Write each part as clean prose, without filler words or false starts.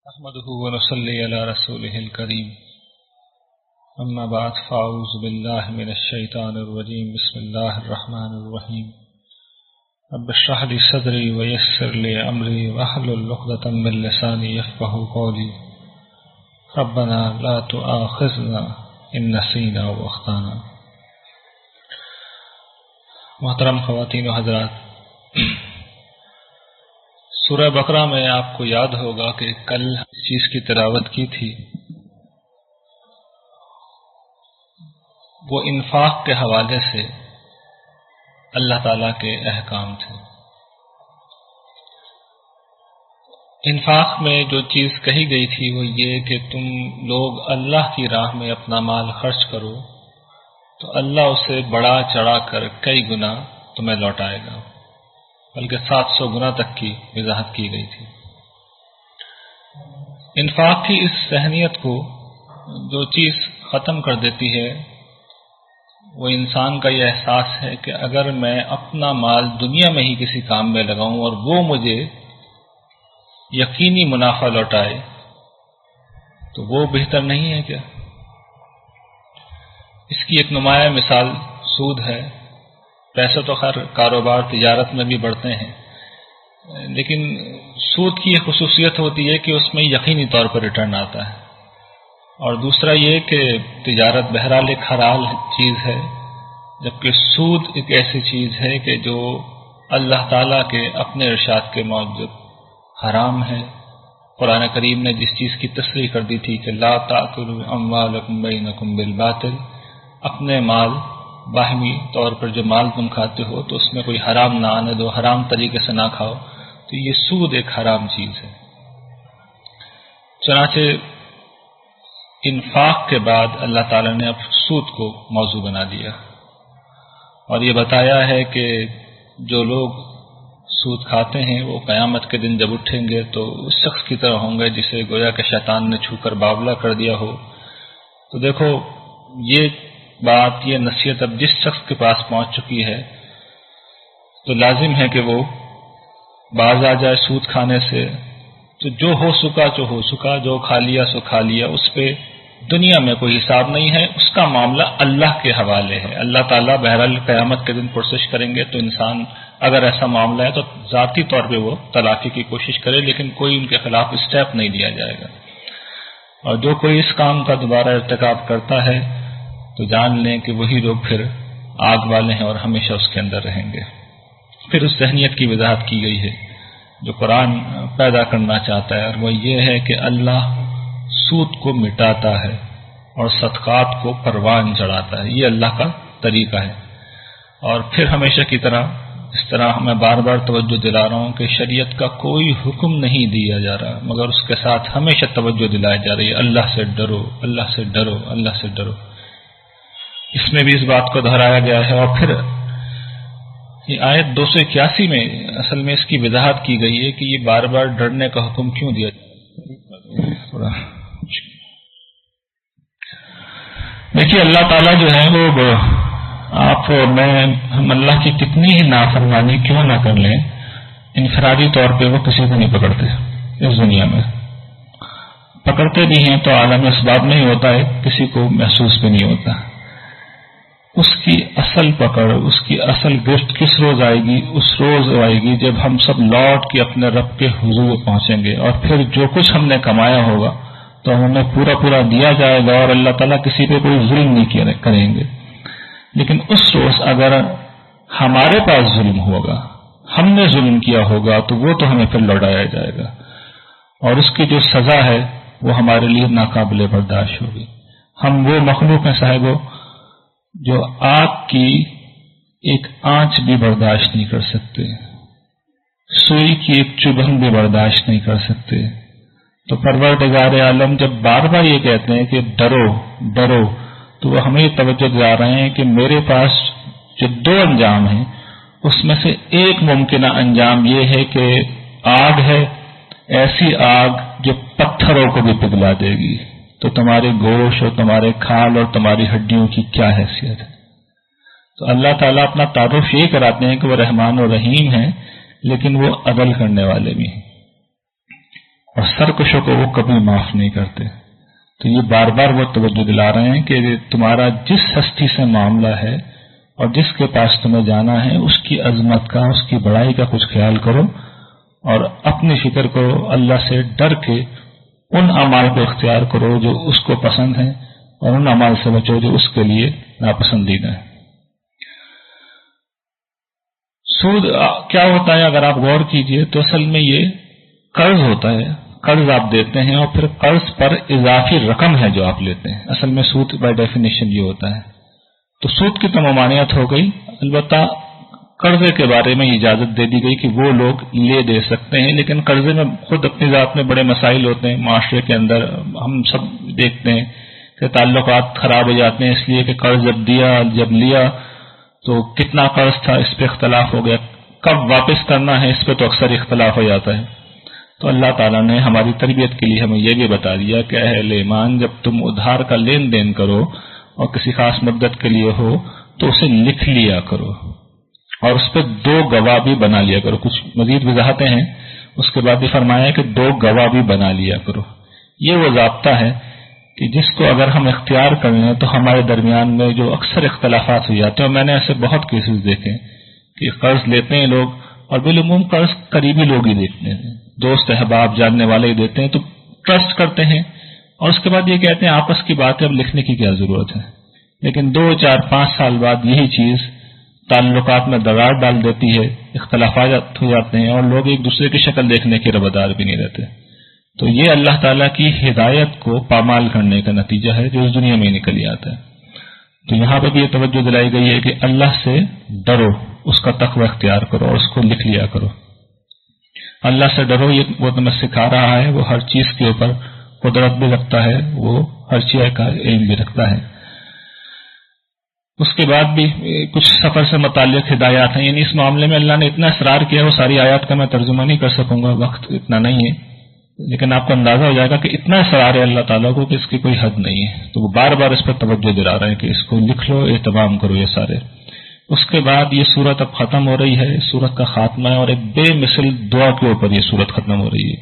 نحمده ونصلي على رسوله الكريم أما بعد فأعوذ بالله من الشيطان الرجيم بسم الله الرحمن الرحيم رب اشرح لي صدري ويسر لي أمري واحلل عقدة من لساني يفقهوا قولي ربنا لا تؤاخذنا إن نسينا وأخطأنا۔ محترم خواتین و حضرات، سورہ بقرہ میں آپ کو یاد ہوگا کہ کل اس چیز کی تلاوت کی تھی، وہ انفاق کے حوالے سے اللہ تعالیٰ کے احکام تھے۔ انفاق میں جو چیز کہی گئی تھی وہ یہ کہ تم لوگ اللہ کی راہ میں اپنا مال خرچ کرو تو اللہ اسے بڑا چڑھا کر کئی گنا تمہیں لوٹائے گا، بلکہ 700 گنا تک کی وضاحت کی گئی تھی۔ انفاق کی اس ذہنیت کو جو چیز ختم کر دیتی ہے وہ انسان کا یہ احساس ہے کہ اگر میں اپنا مال دنیا میں ہی کسی کام میں لگاؤں اور وہ مجھے یقینی منافع لوٹائے تو وہ بہتر نہیں ہے کیا؟ اس کی ایک نمایاں مثال سود ہے۔ پیسے تو خیر کاروبار تجارت میں بھی بڑھتے ہیں، لیکن سود کی یہ خصوصیت ہوتی ہے کہ اس میں یقینی طور پر ریٹرن آتا ہے، اور دوسرا یہ کہ تجارت بہرحال ایک حلال چیز ہے، جبکہ سود ایک ایسی چیز ہے کہ جو اللہ تعالیٰ کے اپنے ارشاد کے موجب حرام ہے۔ قرآن کریم نے جس چیز کی تصریح کر دی تھی کہ لا تأکلوا اموالکم بینکم بالباطل، اپنے مال باہمی طور پر جو مال تم کھاتے ہو تو اس میں کوئی حرام نہ آنے دو، حرام طریقے سے نہ کھاؤ، تو یہ سود ایک حرام چیز ہے۔ چنانچہ انفاق کے بعد اللہ تعالی نے اب سود کو موضوع بنا دیا اور یہ بتایا ہے کہ جو لوگ سود کھاتے ہیں وہ قیامت کے دن جب اٹھیں گے تو اس شخص کی طرح ہوں گے جسے گویا کہ شیطان نے چھو کر باولا کر دیا ہو۔ تو دیکھو یہ بات، یہ نصیحت اب جس شخص کے پاس پہنچ چکی ہے تو لازم ہے کہ وہ باز آ جائے سود کھانے سے۔ تو جو ہو چکا، جو کھا لیا سو کھا لیا، اس پہ دنیا میں کوئی حساب نہیں ہے، اس کا معاملہ اللہ کے حوالے ہے۔ اللہ تعالیٰ بہرحال قیامت کے دن پرسش کریں گے، تو انسان اگر ایسا معاملہ ہے تو ذاتی طور پہ وہ تلافی کی کوشش کرے، لیکن کوئی ان کے خلاف اسٹیپ نہیں لیا جائے گا۔ اور جو کوئی اس کام کا دوبارہ ارتکاب کرتا ہے تو جان لیں کہ وہی لوگ پھر آگ والے ہیں اور ہمیشہ اس کے اندر رہیں گے۔ پھر اس ذہنیت کی وضاحت کی گئی ہے جو قرآن پیدا کرنا چاہتا ہے، اور وہ یہ ہے کہ اللہ سود کو مٹاتا ہے اور صدقات کو پروان چڑھاتا ہے۔ یہ اللہ کا طریقہ ہے۔ اور پھر ہمیشہ کی طرح اس طرح میں بار بار توجہ دلا رہا ہوں کہ شریعت کا کوئی حکم نہیں دیا جا رہا، مگر اس کے ساتھ ہمیشہ توجہ دلائی جا رہی ہے اللہ سے ڈرو، اللہ سے ڈرو، اللہ سے ڈرو۔ اس میں بھی اس بات کو دہرایا گیا ہے۔ اور پھر یہ آیت 281 میں اصل میں اس کی وضاحت کی گئی ہے کہ یہ بار بار ڈرنے کا حکم کیوں دیا جائے۔ دیکھیے اللہ تعالیٰ جو ہے وہ آپ اور میں، ہم اللہ کی کتنی ہی نافرمانی کیوں نہ کر لیں، انفرادی طور پہ وہ کسی کو نہیں پکڑتے۔ اس دنیا میں پکڑتے بھی ہیں تو عالم اسباب میں ہی ہوتا ہے، کسی کو محسوس بھی نہیں ہوتا۔ اس کی اصل پکڑ، اس کی اصل گرفت کس روز آئے گی؟ اس روز آئے گی جب ہم سب لوٹ کے اپنے رب کے حضور پہنچیں گے، اور پھر جو کچھ ہم نے کمایا ہوگا تو ہمیں پورا دیا جائے گا، اور اللہ تعالیٰ کسی پہ کوئی ظلم نہیں کریں گے۔ لیکن اس روز اگر ہمارے پاس ظلم ہوگا، ہم نے ظلم کیا ہوگا، تو وہ تو ہمیں پھر لوٹایا جائے گا، اور اس کی جو سزا ہے وہ ہمارے لیے ناقابل برداشت ہوگی۔ ہم وہ مخلوق ہیں صاحبوں جو آگ کی ایک آنچ بھی برداشت نہیں کر سکتے، سوئی کی ایک چبھن بھی برداشت نہیں کر سکتے۔ تو پروردگار عالم جب بار بار یہ کہتے ہیں کہ ڈرو ڈرو، تو وہ ہمیں توجہ دلا رہے ہیں کہ میرے پاس جو 2 انجام ہیں اس میں سے ایک ممکنہ انجام یہ ہے کہ آگ ہے، ایسی آگ جو پتھروں کو بھی پگھلا دے گی، تو تمہارے گوشت اور تمہارے کھال اور تمہاری ہڈیوں کی کیا حیثیت ہے؟ تو اللہ تعالیٰ اپنا تعارف یہ کراتے ہیں کہ وہ رحمان و رحیم ہیں، لیکن وہ عدل کرنے والے بھی ہیں۔ اور سرکشوں کو وہ کبھی معاف نہیں کرتے۔ تو یہ بار بار وہ توجہ دلا رہے ہیں کہ تمہارا جس ہستی سے معاملہ ہے اور جس کے پاس تمہیں جانا ہے اس کی عظمت کا، اس کی بڑائی کا کچھ خیال کرو، اور اپنی فکر کرو، اللہ سے ڈر کے ان اعمال کو اختیار کرو جو اس کو پسند ہیں، اور ان اعمال سے بچو جو اس کے لیے ناپسندیدہ ہے۔ سود کیا ہوتا ہے اگر آپ غور کیجئے تو اصل میں یہ قرض ہوتا ہے۔ قرض آپ دیتے ہیں اور پھر قرض پر اضافی رقم ہے جو آپ لیتے ہیں، اصل میں سود بائی ڈیفینیشن یہ ہوتا ہے۔ تو سود کی تو ممانعت ہو گئی، البتہ قرضے کے بارے میں اجازت دے دی گئی کہ وہ لوگ لے دے سکتے ہیں، لیکن قرضے میں خود اپنی ذات میں بڑے مسائل ہوتے ہیں۔ معاشرے کے اندر ہم سب دیکھتے ہیں کہ تعلقات خراب ہو جاتے ہیں اس لیے کہ قرض جب لیا تو کتنا قرض تھا اس پہ اختلاف ہو گیا، کب واپس کرنا ہے اس پہ تو اکثر اختلاف ہو جاتا ہے۔ تو اللہ تعالیٰ نے ہماری تربیت کے لیے ہمیں یہ بھی بتا دیا کہ اہل ایمان جب تم ادھار کا لین دین کرو اور کسی خاص مدت کے لیے ہو تو اسے لکھ لیا کرو، اور اس پہ 2 گواہ بھی بنا لیا کرو۔ کچھ مزید وضاحتیں ہیں، اس کے بعد بھی فرمایا کہ 2 گواہ بھی بنا لیا کرو۔ یہ وہ ضابطہ ہے کہ جس کو اگر ہم اختیار کر لیں تو ہمارے درمیان میں جو اکثر اختلافات ہو جاتے ہیں، میں نے ایسے بہت کیسز دیکھے کہ قرض لیتے ہیں لوگ اور بالعموم قرض قریبی لوگ ہی دیتے ہیں، دوست احباب جاننے والے ہی دیتے ہیں، تو ٹرسٹ کرتے ہیں اور اس کے بعد یہ کہتے ہیں آپس کی بات ہے، اب لکھنے کی کیا ضرورت ہے۔ لیکن 2 4 5 سال بعد یہی چیز تعلقات میں دراڑ ڈال دیتی ہے، اختلافات ہو جاتے ہیں اور لوگ ایک دوسرے کی شکل دیکھنے کے ربدار بھی نہیں رہتے۔ تو یہ اللہ تعالیٰ کی ہدایت کو پامال کرنے کا نتیجہ ہے جو اس دنیا میں نکل آتا ہے۔ تو یہاں پہ بھی یہ توجہ دلائی گئی ہے کہ اللہ سے ڈرو، اس کا تقوی اختیار کرو اور اس کو لکھ لیا کرو۔ اللہ سے ڈرو، یہ وہ تمہیں سکھا رہا ہے، وہ ہر چیز کے اوپر قدرت بھی رکھتا ہے، وہ ہر چیز کا علم بھی رکھتا ہے۔ اس کے بعد بھی کچھ سفر سے متعلق ہدایات ہیں، یعنی اس معاملے میں اللہ نے اتنا اصرار کیا، وہ ساری آیات کا میں ترجمہ نہیں کر سکوں گا، وقت اتنا نہیں ہے، لیکن آپ کو اندازہ ہو جائے گا کہ اتنا اصرار ہے اللہ تعالیٰ کو کہ اس کی کوئی حد نہیں ہے۔ تو وہ بار بار اس پر توجہ دلا رہے ہیں کہ اس کو لکھ لو، اہتمام کرو یہ سارے۔ اس کے بعد یہ سورت اب ختم ہو رہی ہے، سورت کا خاتمہ ہے، اور ایک بے مثل دعا کے اوپر یہ سورت ختم ہو رہی ہے۔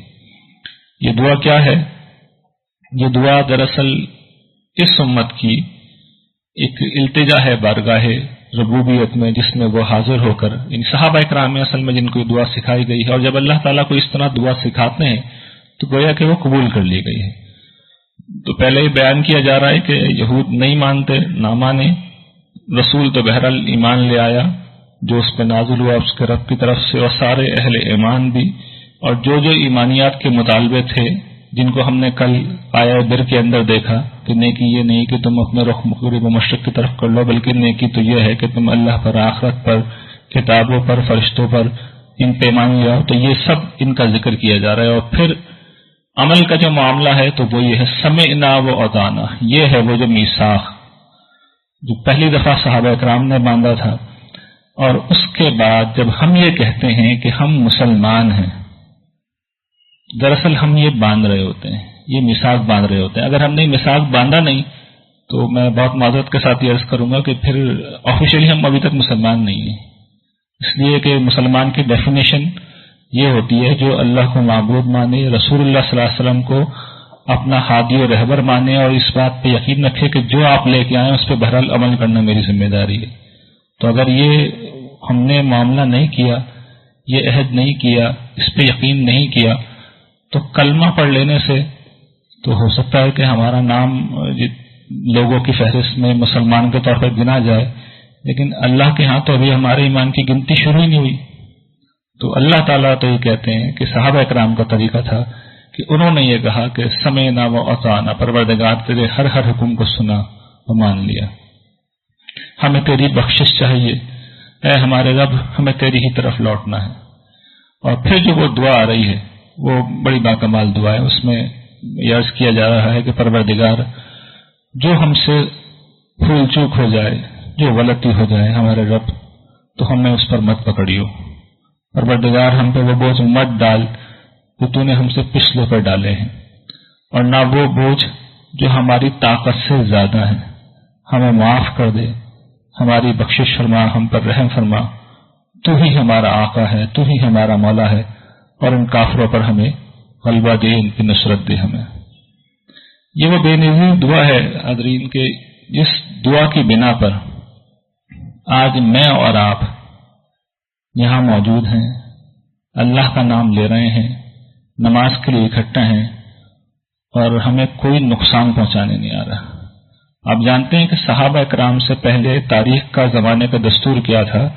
یہ دعا کیا ہے؟ یہ دعا دراصل اس امت کی ایک التجا ہے بارگاہ ربوبیت میں، جس میں وہ حاضر ہو کر ان صحابہ اکرام میں اصل میں جن کو دعا سکھائی گئی ہے، اور جب اللہ تعالیٰ کو اس طرح دعا سکھاتے ہیں تو گویا کہ وہ قبول کر لی گئی ہے۔ تو پہلے یہ بیان کیا جا رہا ہے کہ یہود نہیں مانتے، نہ مانے، رسول تو بہرحال ایمان لے آیا جو اس پہ نازل ہوا اس کے رب کی طرف سے، اور سارے اہل ایمان بھی، اور جو جو ایمانیات کے مطالبے تھے جن کو ہم نے کل آیا در کے اندر دیکھا کہ نیکی یہ نہیں کہ تم اپنے رخ مغرب و مشرق کی طرف کر لو، بلکہ نیکی تو یہ ہے کہ تم اللہ پر، آخرت پر، کتابوں پر، فرشتوں پر ان پہ ایمان لے آؤ۔ تو یہ سب ان کا ذکر کیا جا رہا ہے، اور پھر عمل کا جو معاملہ ہے تو وہ یہ ہے سمعنا و اطعنا، یہ ہے وہ جو میثاق جو پہلی دفعہ صحابہ اکرام نے باندھا تھا، اور اس کے بعد جب ہم یہ کہتے ہیں کہ ہم مسلمان ہیں، دراصل ہم یہ باندھ رہے ہوتے ہیں، یہ میثاق باندھ رہے ہوتے ہیں۔ اگر ہم نے میثاق باندھا نہیں تو میں بہت معذرت کے ساتھ یہ عرض کروں گا کہ پھر آفیشیلی ہم ابھی تک مسلمان نہیں ہیں، اس لیے کہ مسلمان کی ڈیفینیشن یہ ہوتی ہے جو اللہ کو معبود مانے، رسول اللہ صلی اللہ علیہ وسلم کو اپنا ہادی و رہبر مانے، اور اس بات پہ یقین رکھے کہ جو آپ لے کے آئیں اس پہ بہرحال عمل کرنا میری ذمہ داری ہے۔ تو اگر یہ ہم نے معاملہ نہیں کیا، یہ عہد نہیں کیا، اس پہ یقین نہیں کیا، تو کلمہ پڑھ لینے سے تو ہو سکتا ہے کہ ہمارا نام لوگوں کی فہرست میں مسلمان کے طور پر گنا جائے، لیکن اللہ کے ہاں تو ابھی ہمارے ایمان کی گنتی شروع ہی نہیں ہوئی۔ تو اللہ تعالیٰ تو یہ کہتے ہیں کہ صحابہ اکرام کا طریقہ تھا کہ انہوں نے یہ کہا کہ سمعنا و اطعنا، پروردگار تیرے ہر حکم کو سنا و مان لیا، ہمیں تیری بخشش چاہیے، اے ہمارے رب ہمیں تیری ہی طرف لوٹنا ہے۔ اور پھر جو وہ دعا آ رہی ہے وہ بڑی باکمال دعا ہے، اس میں یہ عرض کیا جا رہا ہے کہ پروردگار جو ہم سے بھول چوک ہو جائے، جو غلطی ہو جائے ہمارے رب، تو ہمیں اس پر مت پکڑیو، پروردگار ہم پہ وہ بوجھ مت ڈال جو تو نے ہم سے پچھلے پر ڈالے ہیں، اور نہ وہ بوجھ جو ہماری طاقت سے زیادہ ہے، ہمیں معاف کر دے، ہماری بخشش فرما، ہم پر رحم فرما، تو ہی ہمارا آقا ہے، تو ہی ہمارا مولا ہے، اور ان کافروں پر ہمیں غلبہ دے، ان کی نصرت دے ہمیں۔ یہ وہ بے نظیر دعا ہے حضرین کے جس دعا کی بنا پر آج میں اور آپ یہاں موجود ہیں، اللہ کا نام لے رہے ہیں، نماز کے لیے اکٹھا ہیں اور ہمیں کوئی نقصان پہنچانے نہیں آ رہا۔ آپ جانتے ہیں کہ صحابہ کرام سے پہلے تاریخ کا زمانے کا دستور کیا تھا؟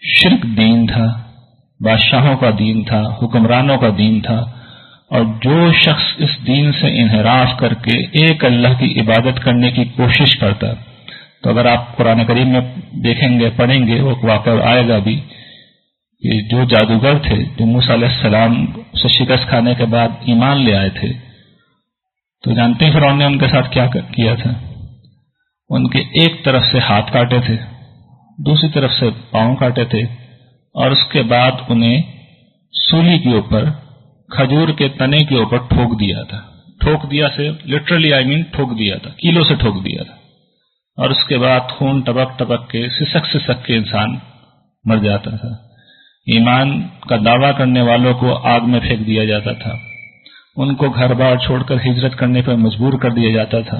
شرک دین تھا، بادشاہوں کا دین تھا، حکمرانوں کا دین تھا، اور جو شخص اس دین سے انحراف کر کے ایک اللہ کی عبادت کرنے کی کوشش کرتا، تو اگر آپ قرآن کریم میں دیکھیں گے، پڑھیں گے، وہ واقعہ آئے گا بھی کہ جو جادوگر تھے، جو موسیٰ علیہ السلام سے شکست کھانے کے بعد ایمان لے آئے تھے، تو جانتے ہیں فرعون نے ان کے ساتھ کیا کیا تھا؟ ان کے ایک طرف سے ہاتھ کاٹے تھے، دوسری طرف سے پاؤں کاٹے تھے، اور اس کے بعد انہیں سولی کے اوپر، کھجور کے تنے کے اوپر ٹھوک دیا تھا۔ ٹھوک دیا سے لٹرلی ٹھوک دیا تھا، کیلوں سے ٹھوک دیا تھا، اور اس کے بعد خون ٹپک ٹپک کے سسک کے انسان مر جاتا تھا۔ ایمان کا دعویٰ کرنے والوں کو آگ میں پھینک دیا جاتا تھا، ان کو گھر بار چھوڑ کر ہجرت کرنے پر مجبور کر دیا جاتا تھا،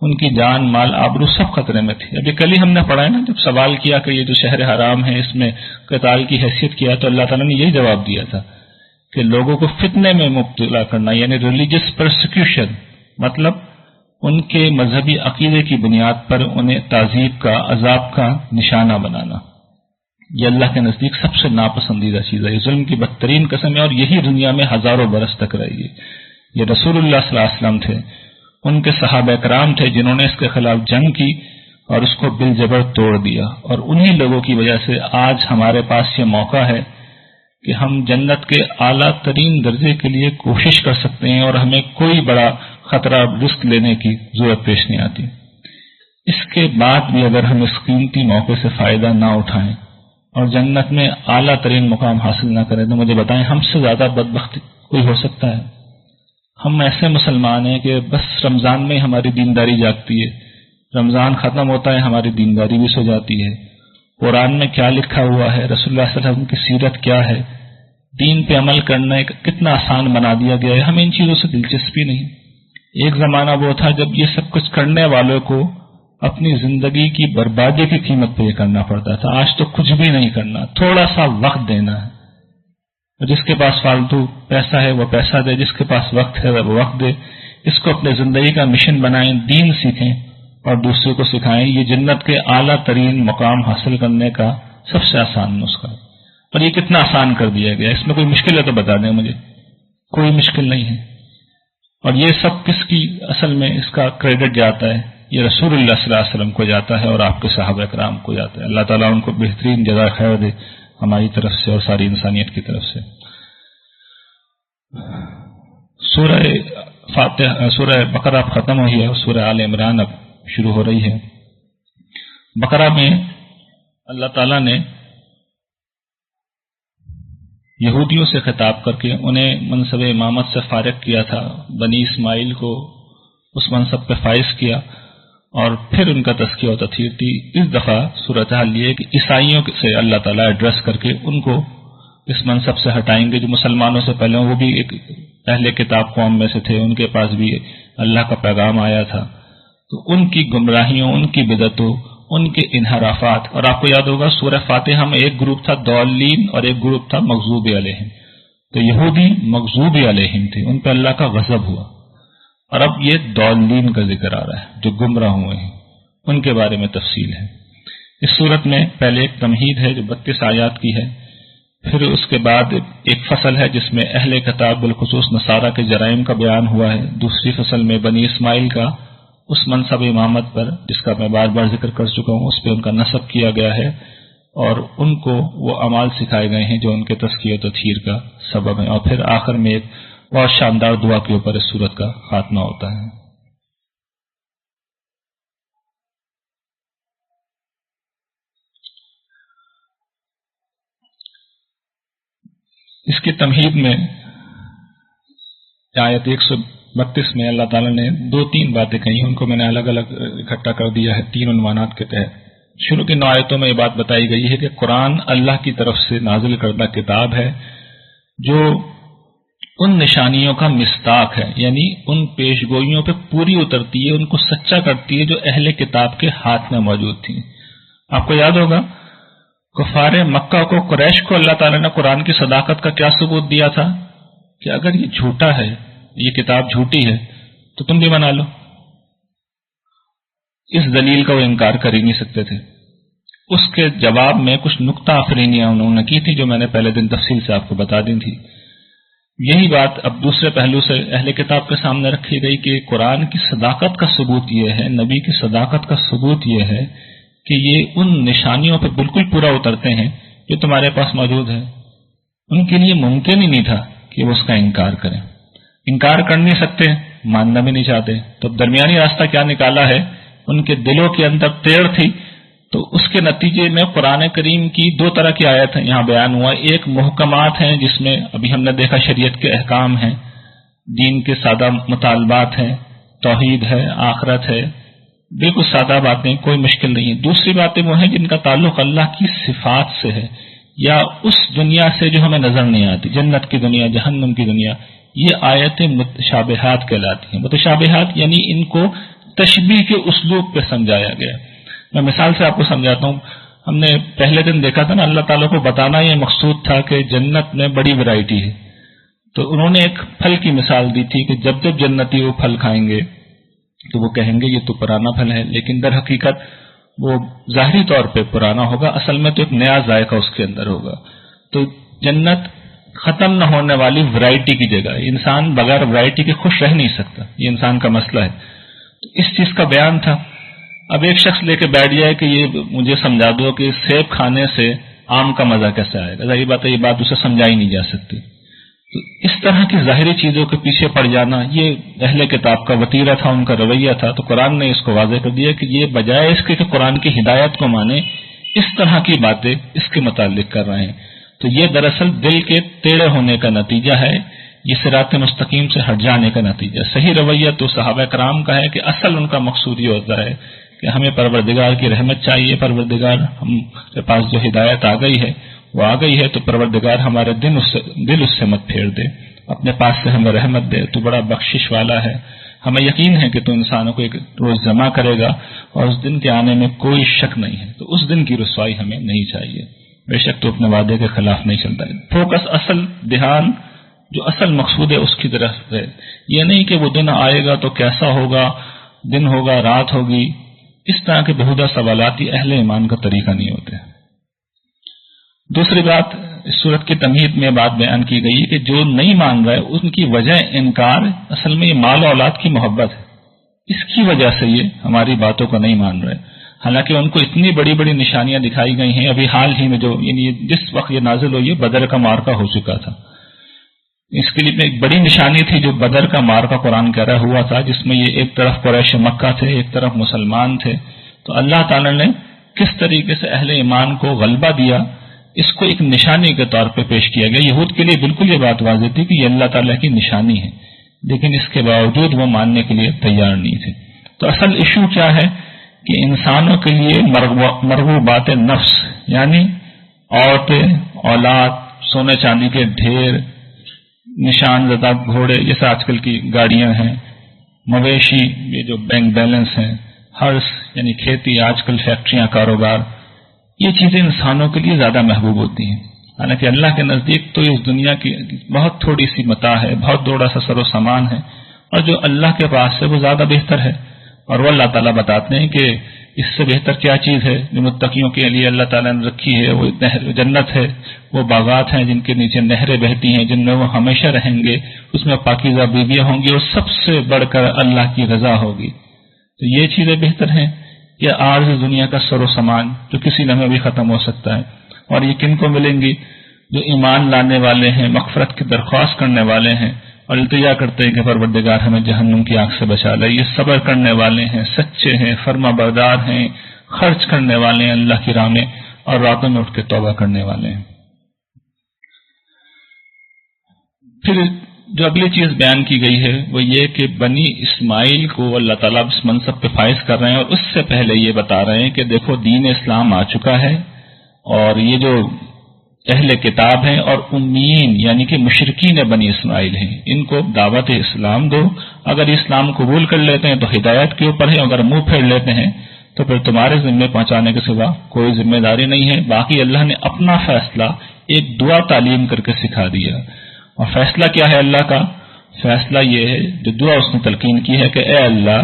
ان کی جان مال آبرو سب خطرے میں تھی۔ ابھی کل ہی ہم نے پڑھا ہے نا، جب سوال کیا کہ یہ جو شہر حرام ہے اس میں قتال کی حیثیت کیا، تو اللہ تعالیٰ نے یہی جواب دیا تھا کہ لوگوں کو فتنے میں مبتلا کرنا، یعنی ریلیجس پرسیکیوشن، مطلب ان کے مذہبی عقیدے کی بنیاد پر انہیں تعذیب کا، عذاب کا نشانہ بنانا، یہ اللہ کے نزدیک سب سے ناپسندیدہ چیز ہے۔ یہ ظلم کی بدترین قسم ہے، اور یہی دنیا میں ہزاروں برس تک رہے گی۔ یہ رسول اللہ صلی اللہ علیہ وسلم تھے، ان کے صحابہ کرام تھے جنہوں نے اس کے خلاف جنگ کی اور اس کو بالجبر توڑ دیا، اور انہی لوگوں کی وجہ سے آج ہمارے پاس یہ موقع ہے کہ ہم جنت کے اعلیٰ ترین درجے کے لیے کوشش کر سکتے ہیں، اور ہمیں کوئی بڑا خطرہ رسک لینے کی ضرورت پیش نہیں آتی۔ اس کے بعد بھی اگر ہم اس قیمتی موقع سے فائدہ نہ اٹھائیں اور جنت میں اعلیٰ ترین مقام حاصل نہ کریں، تو مجھے بتائیں ہم سے زیادہ بدبخت کوئی ہو سکتا ہے؟ ہم ایسے مسلمان ہیں کہ بس رمضان میں ہماری دینداری جاگتی ہے، رمضان ختم ہوتا ہے ہماری دینداری بھی سو جاتی ہے۔ قرآن میں کیا لکھا ہوا ہے، رسول اللہ صلی اللہ علیہ وسلم کی سیرت کیا ہے، دین پہ عمل کرنا کتنا آسان بنا دیا گیا ہے، ہمیں ان چیزوں سے دلچسپی نہیں۔ ایک زمانہ وہ تھا جب یہ سب کچھ کرنے والوں کو اپنی زندگی کی بربادی کی قیمت پہ یہ کرنا پڑتا تھا۔ آج تو کچھ بھی نہیں کرنا، تھوڑا سا وقت دینا ہے۔ جس کے پاس فالتو پیسہ ہے وہ پیسہ دے، جس کے پاس وقت ہے وہ وقت دے، اس کو اپنے زندگی کا مشن بنائیں، دین سیکھیں اور دوسرے کو سکھائیں۔ یہ جنت کے اعلیٰ ترین مقام حاصل کرنے کا سب سے آسان نسخہ ہے، اور یہ کتنا آسان کر دیا گیا۔ اس میں کوئی مشکل ہے تو بتا دیں مجھے، کوئی مشکل نہیں ہے۔ اور یہ سب کس کی اصل میں اس کا کریڈٹ جاتا ہے؟ یہ رسول اللہ صلی اللہ علیہ وسلم کو جاتا ہے اور آپ کے صحابہ کرام کو جاتا ہے۔ اللہ تعالیٰ ان کو بہترین جزائے خیر دے ہماری طرف سے اور ساری انسانیت کی طرف سے۔ سورہ بقرہ ختم ہوئی ہے اور سورہ آل عمران اب شروع ہو رہی ہے۔ بقرہ میں اللہ تعالیٰ نے یہودیوں سے خطاب کر کے انہیں منصب امامت سے فارغ کیا تھا، بنی اسماعیل کو اس منصب پہ فائز کیا، اور پھر ان کا تزکیہ و تطہیر تھی۔ اس دفعہ صورتحال یہ کہ عیسائیوں سے اللہ تعالیٰ ایڈریس کر کے ان کو اس منصب سے ہٹائیں گے، جو مسلمانوں سے پہلے وہ بھی ایک اہل کتاب قوم میں سے تھے، ان کے پاس بھی اللہ کا پیغام آیا تھا۔ تو ان کی گمراہیوں، ان کی بدعتوں، ان کے انحرافات، اور آپ کو یاد ہوگا سورہ فاتحہ میں ایک گروپ تھا ضالین اور ایک گروپ تھا مغضوب علیہم، تو یہودی مغضوب علیہم تھے، ان پہ اللہ کا غضب ہوا، اور اب یہ ضالین کا ذکر آ رہا ہے جو گمراہ ہوئے ہیں، ان کے بارے میں تفصیل ہے۔ اس صورت میں پہلے ایک تمہید ہے جو 32 آیات کی ہے، پھر اس کے بعد ایک فصل ہے جس میں اہل کتاب بالخصوص نصارہ کے جرائم کا بیان ہوا ہے، دوسری فصل میں بنی اسماعیل کا اس منصب امامت پر جس کا میں بار بار ذکر کر چکا ہوں، اس پہ ان کا نصب کیا گیا ہے، اور ان کو وہ اعمال سکھائے گئے ہیں جو ان کے تزکیہ و تطہیر کا سبب ہیں، اور پھر آخر میں ایک بہت شاندار دعا کے اوپر اس سورت کا خاتمہ ہوتا ہے۔ اس کی تمہید میں آیت 132 میں اللہ تعالیٰ نے 2-3 باتیں کہی، ان کو میں نے الگ الگ اکٹھا کر دیا ہے 3 عنوانات کے تحت۔ شروع کی 9 آیتوں میں یہ بات بتائی گئی ہے کہ قرآن اللہ کی طرف سے نازل کردہ کتاب ہے جو ان نشانیوں کا مصداق ہے، یعنی ان پیشگوئیوں پہ پوری اترتی ہے، ان کو سچا کرتی ہے جو اہل کتاب کے ہاتھ میں موجود تھی۔ آپ کو یاد ہوگا کفار مکہ کو، قریش کو اللہ تعالیٰ نے قرآن کی صداقت کا کیا ثبوت دیا تھا کہ اگر یہ جھوٹا ہے، یہ کتاب جھوٹی ہے تو تم بھی بنا لو۔ اس دلیل کا وہ انکار کر ہی نہیں سکتے تھے۔ اس کے جواب میں کچھ نکتہ آفرینیاں انہوں نے کی تھی جو میں نے پہلے دن تفصیل سے آپ کو بتا دی تھی۔ یہی بات اب دوسرے پہلو سے اہل کتاب کے سامنے رکھی گئی کہ قرآن کی صداقت کا ثبوت یہ ہے، نبی کی صداقت کا ثبوت یہ ہے کہ یہ ان نشانیوں پہ بالکل پورا اترتے ہیں جو تمہارے پاس موجود ہے۔ ان کے لیے ممکن ہی نہیں تھا کہ وہ اس کا انکار کریں، انکار کر نہیں سکتے، ماننا بھی نہیں چاہتے، تو درمیانی راستہ کیا نکالا ہے؟ ان کے دلوں کے اندر ٹیڑھ تھی، تو اس کے نتیجے میں قرآن کریم کی دو طرح کی آیت ہیں یہاں بیان ہوا۔ ایک محکمات ہیں جس میں ابھی ہم نے دیکھا شریعت کے احکام ہیں، دین کے سادہ مطالبات ہیں، توحید ہے، آخرت ہے، بالکل سادہ باتیں، کوئی مشکل نہیں ہے۔ دوسری باتیں وہ ہیں جن کا تعلق اللہ کی صفات سے ہے یا اس دنیا سے جو ہمیں نظر نہیں آتی، جنت کی دنیا، جہنم کی دنیا، یہ آیتیں متشابہات کہلاتی ہیں۔ متشابہات یعنی ان کو تشبیہ کے اسلوب پہ سمجھایا گیا۔ میں مثال سے آپ کو سمجھاتا ہوں۔ ہم نے پہلے دن دیکھا تھا نا، اللہ تعالیٰ کو بتانا یہ مقصود تھا کہ جنت میں بڑی ویرائٹی ہے، تو انہوں نے ایک پھل کی مثال دی تھی کہ جب جب جنتی وہ پھل کھائیں گے تو وہ کہیں گے یہ تو پرانا پھل ہے، لیکن در حقیقت وہ ظاہری طور پہ پرانا ہوگا، اصل میں تو ایک نیا ذائقہ اس کے اندر ہوگا۔ تو جنت ختم نہ ہونے والی ورائٹی کی جگہ، انسان بغیر ورائٹی کے خوش رہ نہیں سکتا، یہ انسان کا مسئلہ ہے۔ تو اس چیز کا بیان تھا۔ اب ایک شخص لے کے بیٹھ جائے کہ یہ مجھے سمجھا دو کہ سیب کھانے سے آم کا مزہ کیسے آئے گا، ظاہر بات ہے یہ بات اسے سمجھائی نہیں جا سکتی۔ تو اس طرح کی ظاہری چیزوں کے پیچھے پڑ جانا یہ اہل کتاب کا وتیرہ تھا، ان کا رویہ تھا۔ تو قرآن نے اس کو واضح کر دیا کہ یہ بجائے اس کے کہ قرآن کی ہدایت کو مانے، اس طرح کی باتیں اس کے متعلق کر رہے ہیں۔ تو یہ دراصل دل کے ٹیڑھے ہونے کا نتیجہ ہے، یہ صراط مستقیم سے ہٹ جانے کا نتیجہ۔ صحیح رویہ تو صحابہ کرام کا ہے کہ اصل ان کا مقصود یہ ہوتا ہے کہ ہمیں پروردگار کی رحمت چاہیے، پروردگار ہم کے پاس جو ہدایت آ گئی ہے وہ آ گئی ہے، تو پروردگار ہمارے دل اس سے مت پھیر دے، اپنے پاس سے ہمیں رحمت دے، تو بڑا بخشش والا ہے، ہمیں یقین ہے کہ تو انسانوں کو ایک روز جمع کرے گا اور اس دن کے آنے میں کوئی شک نہیں ہے، تو اس دن کی رسوائی ہمیں نہیں چاہیے۔ بے شک تو اپنے وعدے کے خلاف نہیں چلتا ہے۔ فوکس، اصل دھیان جو اصل مقصود ہے اس کی طرف ہے، یہ نہیں کہ وہ دن آئے گا تو کیسا ہوگا، دن ہوگا، رات ہوگی، اس طرح کے بہودہ سوالات یہ اہل ایمان کا طریقہ نہیں ہوتے۔ دوسری بات، اس صورت کی تمہید میں بات بیان کی گئی کہ جو نہیں مان رہے ان کی وجہ انکار اصل میں یہ مال و اولاد کی محبت ہے، اس کی وجہ سے یہ ہماری باتوں کو نہیں مان رہے، حالانکہ ان کو اتنی بڑی بڑی نشانیاں دکھائی گئی ہیں۔ ابھی حال ہی میں جو یعنی جس وقت یہ نازل ہوئی ہے بدر کا معرکہ ہو چکا تھا، اس کے لیے ایک بڑی نشانی تھی جو بدر کا معرکہ قرآن کہہ رہا ہوا تھا، جس میں یہ ایک طرف قریش مکہ تھے، ایک طرف مسلمان تھے۔ تو اللہ تعالی نے کس طریقے سے اہل ایمان کو غلبہ دیا، اس کو ایک نشانی کے طور پہ پیش کیا گیا۔ یہود کے لیے بالکل یہ بات واضح تھی کہ یہ اللہ تعالیٰ کی نشانی ہے، لیکن اس کے باوجود وہ ماننے کے لیے تیار نہیں تھے۔ تو اصل ایشو کیا ہے کہ انسانوں کے لیے مرغوبات نفس، یعنی عورتیں، اولاد، سونے چاندی کے ڈھیر، نشان زدہ گھوڑے جیسے آج کل کی گاڑیاں ہیں، مویشی، یہ جو بینک بیلنس ہیں، ہرس یعنی کھیتی، آج کل فیکٹریاں، کاروبار، یہ چیزیں انسانوں کے لیے زیادہ محبوب ہوتی ہیں، حالانکہ اللہ کے نزدیک تو اس دنیا کی بہت تھوڑی سی متاع ہے، بہت تھوڑا سا سر و سامان ہے، اور جو اللہ کے پاس ہے وہ زیادہ بہتر ہے۔ اور وہ اللہ تعالیٰ بتاتے ہیں کہ اس سے بہتر کیا چیز ہے جو متقیوں کے لیے اللہ تعالیٰ نے رکھی ہے، وہ جنت ہے، وہ باغات ہیں جن کے نیچے نہریں بہتی ہیں، جن میں وہ ہمیشہ رہیں گے، اس میں پاکیزہ بیویاں ہوں گی، اور سب سے بڑھ کر اللہ کی رضا ہوگی۔ تو یہ چیزیں بہتر ہیں کہ عارض دنیا کا سر و سامان جو کسی لمحے بھی ختم ہو سکتا ہے۔ اور یہ کن کو ملیں گی؟ جو ایمان لانے والے ہیں، مغفرت کی درخواست کرنے والے ہیں اور التجا کرتے ہیں کہ پروردگار ہمیں جہنم کی آگ سے بچا لے۔ یہ صبر کرنے والے ہیں، سچے ہیں، فرما بردار ہیں، خرچ کرنے والے ہیں اللہ کی راہ میں، اور راتوں میں اٹھ کے توبہ کرنے والے ہیں۔ پھر جو اگلی چیز بیان کی گئی ہے وہ یہ کہ بنی اسماعیل کو اللہ تعالیٰ اس منصب پہ فائز کر رہے ہیں، اور اس سے پہلے یہ بتا رہے ہیں کہ دیکھو دین اسلام آ چکا ہے، اور یہ جو اہل کتاب ہیں اور امیین یعنی کہ مشرکین بنی اسماعیل ہیں، ان کو دعوت اسلام دو، اگر اسلام قبول کر لیتے ہیں تو ہدایت کے اوپر ہے، اگر منہ پھیر لیتے ہیں تو پھر تمہارے ذمے پہنچانے کے سوا کوئی ذمہ داری نہیں ہے۔ باقی اللہ نے اپنا فیصلہ ایک دعا تعلیم کر کے سکھا دیا، اور فیصلہ کیا ہے اللہ کا؟ فیصلہ یہ ہے جو دعا اس نے تلقین کی ہے کہ اے اللہ،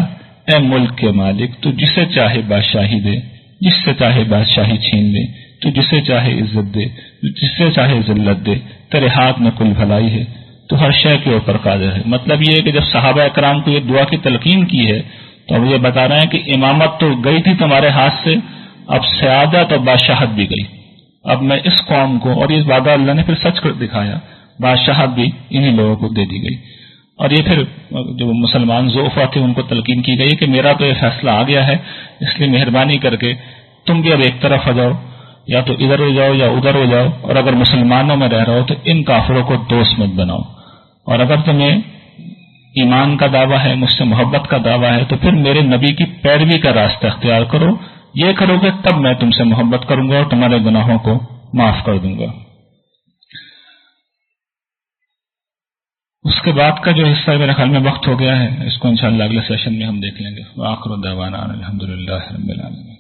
اے ملک کے مالک، تو جسے چاہے بادشاہی دے، جس سے چاہے بادشاہی چھین لے، تو جسے چاہے عزت دے، جس سے چاہے ذلت دے، تیرے ہاتھ میں کل بھلائی ہے، تو ہر شے کے اوپر قادر ہے۔ مطلب یہ ہے کہ جب صحابہ اکرام کو یہ دعا کی تلقین کی ہے تو اب یہ بتا رہے ہیں کہ امامت تو گئی تھی تمہارے ہاتھ سے، اب سیادت اور بادشاہت بھی گئی، اب میں اس قوم کو، اور یہ وعدہ اللہ نے پھر سچ کر دکھایا، بادشاہت بھی انہی لوگوں کو دے دی گئی۔ اور یہ پھر جو مسلمان ضعفاء تھے ان کو تلقین کی گئی کہ میرا تو یہ فیصلہ آ گیا ہے، اس لیے مہربانی کر کے تم بھی اب ایک طرف ہو جاؤ، یا تو ادھر ہو جاؤ یا ادھر ہو جاؤ، اور اگر مسلمانوں میں رہ رہے ہو تو ان کافروں کو دوست مت بناؤ، اور اگر تمہیں ایمان کا دعویٰ ہے، مجھ سے محبت کا دعویٰ ہے، تو پھر میرے نبی کی پیروی کا راستہ اختیار کرو، یہ کرو گے تب میں تم سے محبت کروں گا اور تمہارے گناہوں کو معاف کر دوں گا۔ اس کے بعد کا جو حصہ میرے خیال میں وقت ہو گیا ہے، اس کو انشاءاللہ اگلے سیشن میں ہم دیکھ لیں گے۔ وآخر دعوانا الحمدللہ رب العالمین۔